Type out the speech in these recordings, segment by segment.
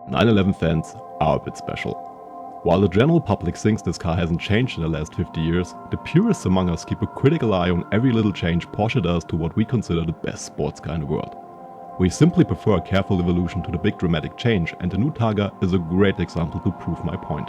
911 fans are a bit special. While the general public thinks this car hasn't changed in the last 50 years, the purists among us keep a critical eye on every little change Porsche does to what we consider the best sports car in the world. We simply prefer a careful evolution to the big dramatic change, and the new Targa is a great example to prove my point.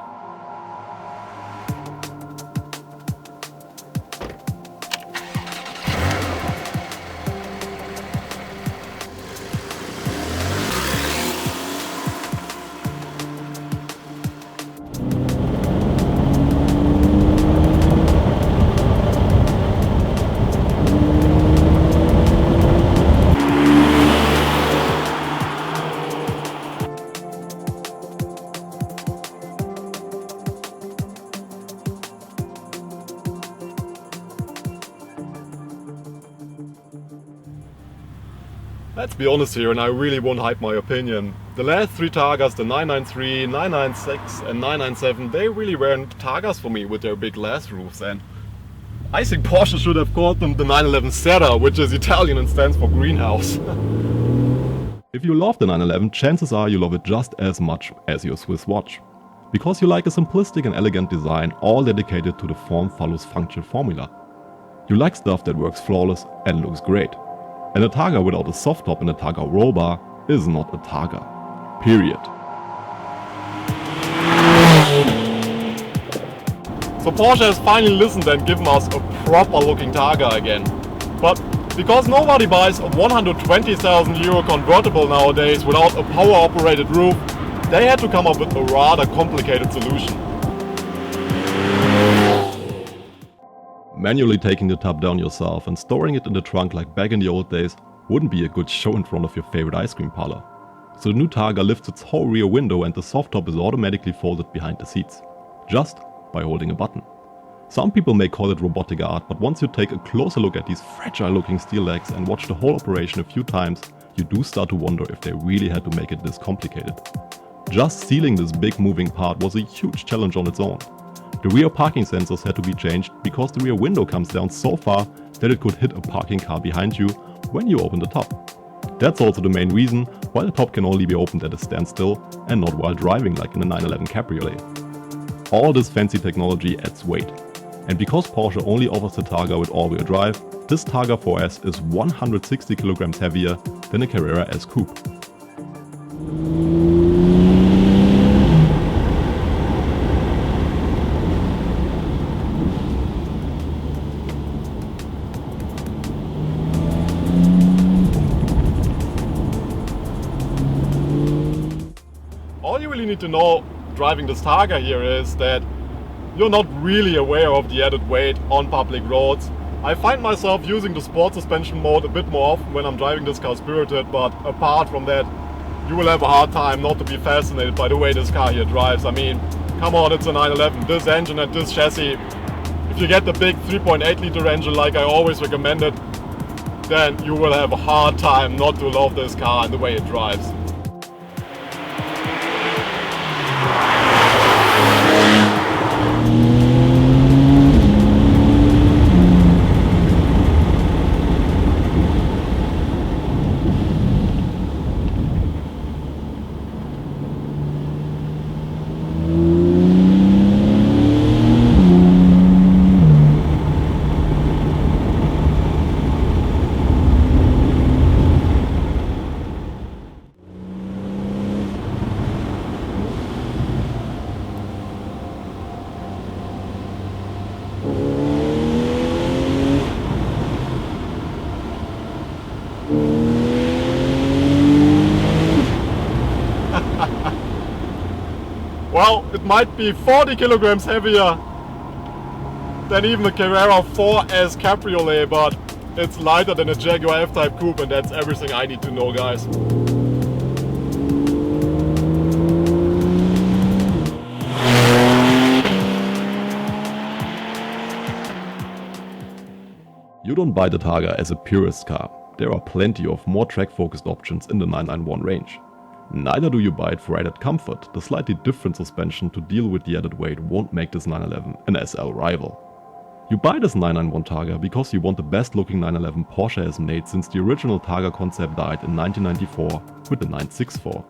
Let's be honest here, and I really won't hide my opinion. The last three Targas, the 993, 996 and 997, they really weren't Targas for me with their big glass roofs, and I think Porsche should have called them the 911 Serra, which is Italian and stands for greenhouse. If you love the 911, chances are you love it just as much as your Swiss watch. Because you like a simplistic and elegant design, all dedicated to the form follows function formula. You like stuff that works flawless and looks great. And a Targa without a soft top and a Targa roll bar is not a Targa. Period. So Porsche has finally listened and given us a proper looking Targa again. But because nobody buys a 120,000 euro convertible nowadays without a power operated roof, they had to come up with a rather complicated solution. Manually taking the top down yourself and storing it in the trunk like back in the old days wouldn't be a good show in front of your favorite ice cream parlor. So the new Targa lifts its whole rear window and the soft top is automatically folded behind the seats, just by holding a button. Some people may call it robotic art, but once you take a closer look at these fragile looking steel legs and watch the whole operation a few times, you do start to wonder if they really had to make it this complicated. Just sealing this big moving part was a huge challenge on its own. The rear parking sensors had to be changed because the rear window comes down so far that it could hit a parking car behind you when you open the top. That's also the main reason why the top can only be opened at a standstill and not while driving like in the 911 Cabriolet. All this fancy technology adds weight. And because Porsche only offers the Targa with all-wheel drive, this Targa 4S is 160 kilograms heavier than a Carrera S Coupe. All you really need to know driving this Targa here is that you're not really aware of the added weight on public roads. I find myself using the sport suspension mode a bit more often when I'm driving this car spirited, but apart from that, you will have a hard time not to be fascinated by the way this car here drives. I mean, come on, it's a 911, this engine and this chassis. If you get the big 3.8 liter engine like I always recommended, then you will have a hard time not to love this car and the way it drives. Well, it might be 40 kilograms heavier than even a Carrera 4S Cabriolet, but it's lighter than a Jaguar F-Type Coupe, and that's everything I need to know, guys. You don't buy the Targa as a purist car. There are plenty of more track-focused options in the 991 range. Neither do you buy it for added comfort. The slightly different suspension to deal with the added weight won't make this 911 an SL rival. You buy this 991 Targa because you want the best looking 911 Porsche has made since the original Targa concept died in 1994 with the 964.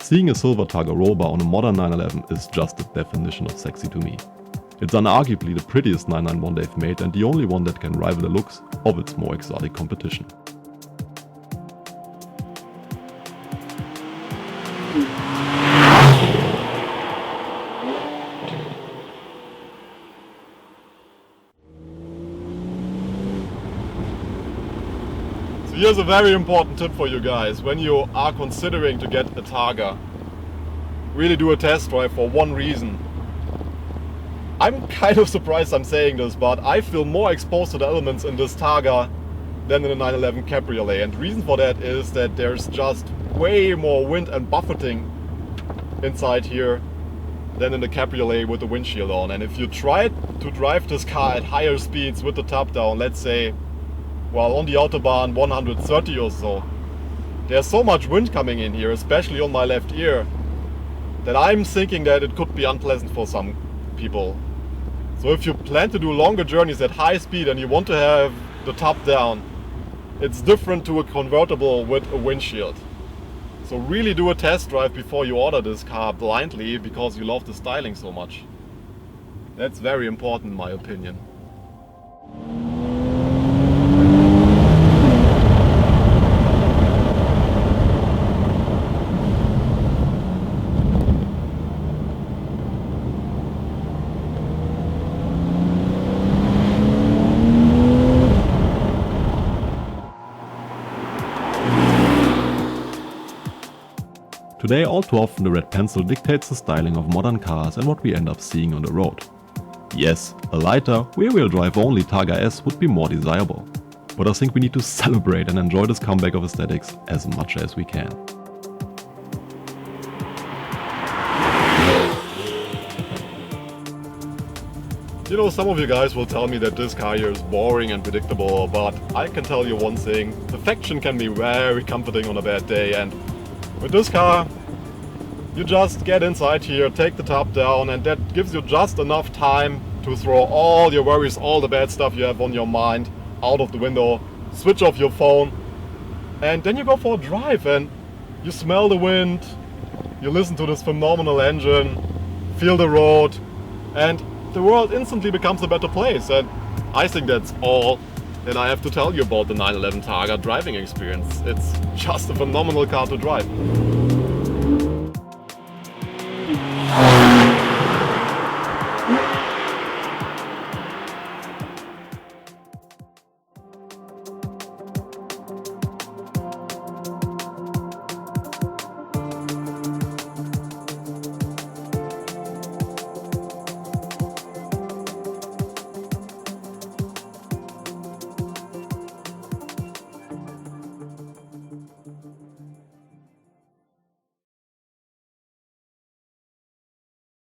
Seeing a silver Targa roll bar on a modern 911 is just the definition of sexy to me. It's unarguably the prettiest 991 they've made and the only one that can rival the looks of its more exotic competition. So here's a very important tip for you guys. When you are considering to get a Targa, really do a test drive for one reason. I'm kind of surprised I'm saying this, but I feel more exposed to the elements in this Targa than in the 911 Cabriolet. And the reason for that is that there's just way more wind and buffeting inside here than in the Cabriolet with the windshield on. And if you try to drive this car at higher speeds with the top down, let's say, well, on the Autobahn 130 or so, there's so much wind coming in here, especially on my left ear, that I'm thinking that it could be unpleasant for some people. So if you plan to do longer journeys at high speed and you want to have the top down, it's different to a convertible with a windshield. So really do a test drive before you order this car blindly because you love the styling so much. That's very important in my opinion. Today, all too often the red pencil dictates the styling of modern cars and what we end up seeing on the road. Yes, a lighter, rear-wheel drive only Targa S would be more desirable, but I think we need to celebrate and enjoy this comeback of aesthetics as much as we can. You know, some of you guys will tell me that this car here is boring and predictable, but I can tell you one thing, perfection can be very comforting on a bad day, and with this car, you just get inside here, take the top down, and that gives you just enough time to throw all your worries, all the bad stuff you have on your mind out of the window, switch off your phone, and then you go for a drive and you smell the wind, you listen to this phenomenal engine, feel the road, and the world instantly becomes a better place. And I think that's all that I have to tell you about the 911 Targa driving experience. It's just a phenomenal car to drive.